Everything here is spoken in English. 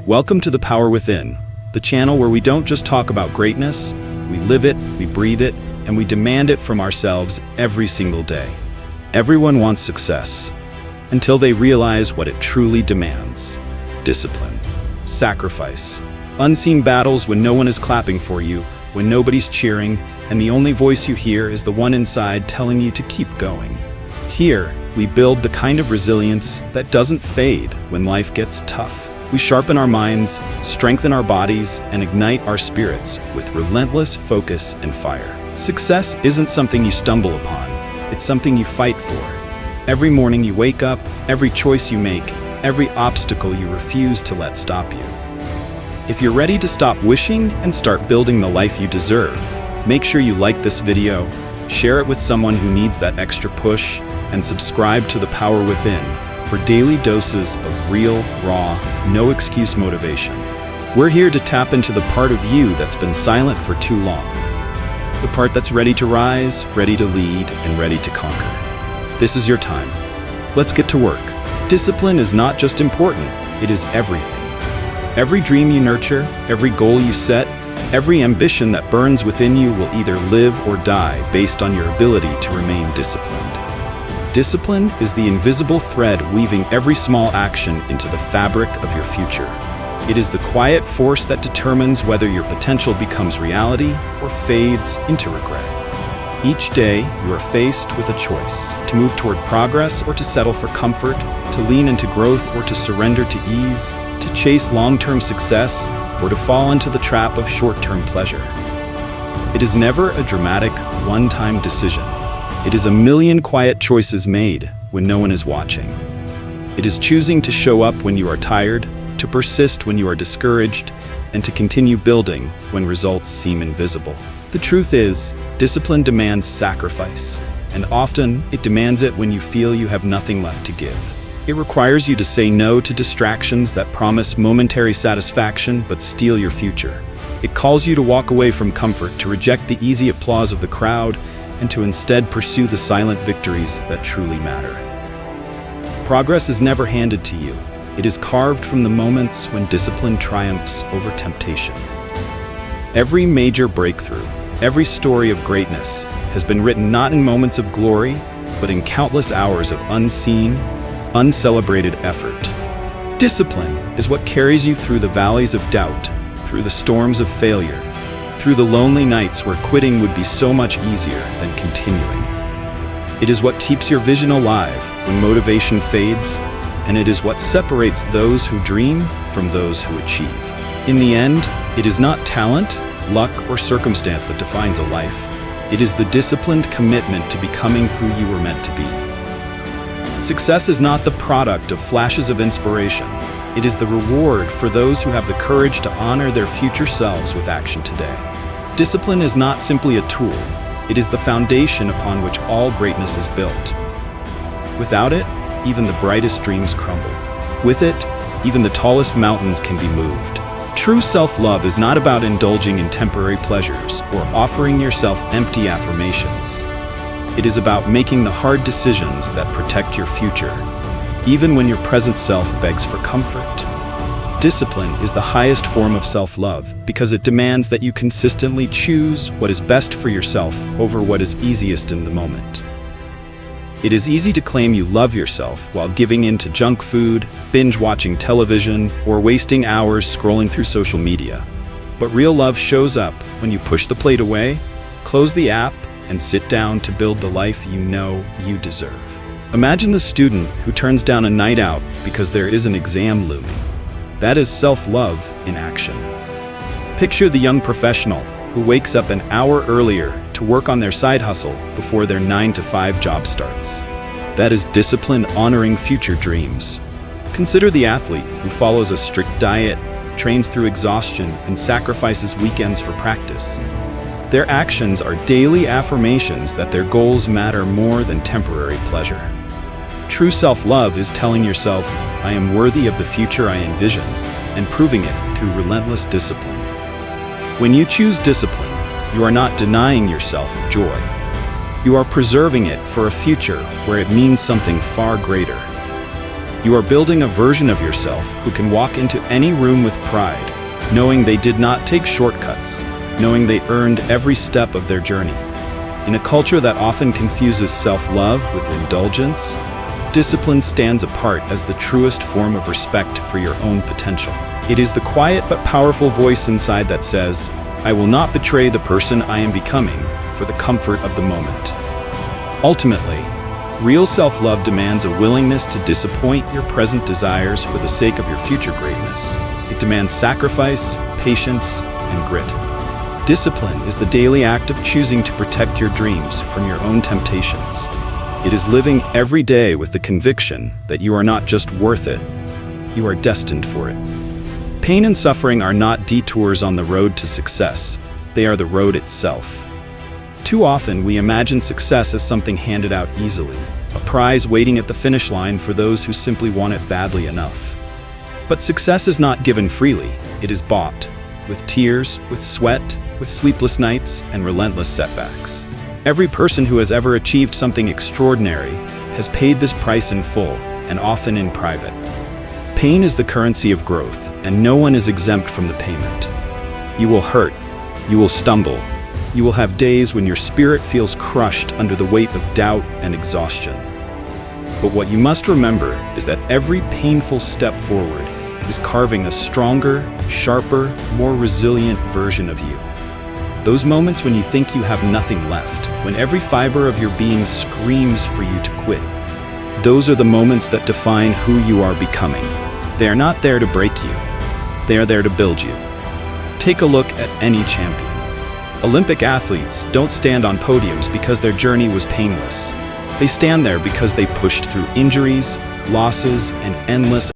Welcome to The Power Within, the channel where we don't just talk about greatness, we live it, we breathe it, and we demand it from ourselves every single day. Everyone wants success, until they realize what it truly demands. Discipline, sacrifice, unseen battles when no one is clapping for you, when nobody's cheering, and the only voice you hear is the one inside telling you to keep going. Here, we build the kind of resilience that doesn't fade when life gets tough. We sharpen our minds, strengthen our bodies, and ignite our spirits with relentless focus and fire. Success isn't something you stumble upon, it's something you fight for. Every morning you wake up, every choice you make, every obstacle you refuse to let stop you. If you're ready to stop wishing and start building the life you deserve, make sure you like this video, share it with someone who needs that extra push, and subscribe to The Power Within for daily doses of real, raw, no-excuse motivation. We're here to tap into the part of you that's been silent for too long. The part that's ready to rise, ready to lead, and ready to conquer. This is your time. Let's get to work. Discipline is not just important, it is everything. Every dream you nurture, every goal you set, every ambition that burns within you will either live or die based on your ability to remain disciplined. Discipline is the invisible thread weaving every small action into the fabric of your future. It is the quiet force that determines whether your potential becomes reality or fades into regret. Each day, you are faced with a choice: to move toward progress or to settle for comfort, to lean into growth or to surrender to ease, to chase long-term success or to fall into the trap of short-term pleasure. It is never a dramatic, one-time decision. It is a million quiet choices made when no one is watching. It is choosing to show up when you are tired, to persist when you are discouraged, and to continue building when results seem invisible. The truth is, discipline demands sacrifice, and often it demands it when you feel you have nothing left to give. It requires you to say no to distractions that promise momentary satisfaction but steal your future. It calls you to walk away from comfort, to reject the easy applause of the crowd, and to instead pursue the silent victories that truly matter. Progress is never handed to you. It is carved from the moments when discipline triumphs over temptation. Every major breakthrough, every story of greatness has been written not in moments of glory, but in countless hours of unseen, uncelebrated effort. Discipline is what carries you through the valleys of doubt, through the storms of failure, through the lonely nights where quitting would be so much easier than continuing. It is what keeps your vision alive when motivation fades, and it is what separates those who dream from those who achieve. In the end, it is not talent, luck, or circumstance that defines a life. It is the disciplined commitment to becoming who you were meant to be. Success is not the product of flashes of inspiration. It is the reward for those who have the courage to honor their future selves with action today. Discipline is not simply a tool. It is the foundation upon which all greatness is built. Without it, even the brightest dreams crumble. With it, even the tallest mountains can be moved. True self-love is not about indulging in temporary pleasures or offering yourself empty affirmations. It is about making the hard decisions that protect your future, even when your present self begs for comfort. Discipline is the highest form of self-love because it demands that you consistently choose what is best for yourself over what is easiest in the moment. It is easy to claim you love yourself while giving in to junk food, binge-watching television, or wasting hours scrolling through social media. But real love shows up when you push the plate away, close the app, and sit down to build the life you know you deserve. Imagine the student who turns down a night out because there is an exam looming. That is self-love in action. Picture the young professional who wakes up an hour earlier to work on their side hustle before their 9-to-5 job starts. That is discipline honoring future dreams. Consider the athlete who follows a strict diet, trains through exhaustion, and sacrifices weekends for practice. Their actions are daily affirmations that their goals matter more than temporary pleasure. True self-love is telling yourself, I am worthy of the future I envision, and proving it through relentless discipline. When you choose discipline, you are not denying yourself joy. You are preserving it for a future where it means something far greater. You are building a version of yourself who can walk into any room with pride, knowing they did not take shortcuts, knowing they earned every step of their journey. In a culture that often confuses self-love with indulgence, discipline stands apart as the truest form of respect for your own potential. It is the quiet but powerful voice inside that says, "I will not betray the person I am becoming for the comfort of the moment." Ultimately, real self-love demands a willingness to disappoint your present desires for the sake of your future greatness. It demands sacrifice, patience, and grit. Discipline is the daily act of choosing to protect your dreams from your own temptations. It is living every day with the conviction that you are not just worth it, you are destined for it. Pain and suffering are not detours on the road to success, they are the road itself. Too often we imagine success as something handed out easily, a prize waiting at the finish line for those who simply want it badly enough. But success is not given freely, it is bought, with tears, with sweat, with sleepless nights, and relentless setbacks. Every person who has ever achieved something extraordinary has paid this price in full, and often in private. Pain is the currency of growth, and no one is exempt from the payment. You will hurt, you will stumble, you will have days when your spirit feels crushed under the weight of doubt and exhaustion. But what you must remember is that every painful step forward is carving a stronger, sharper, more resilient version of you. Those moments when you think you have nothing left, when every fiber of your being screams for you to quit, those are the moments that define who you are becoming. They are not there to break you, they are there to build you. Take a look at any champion. Olympic athletes don't stand on podiums because their journey was painless. They stand there because they pushed through injuries, losses, and endless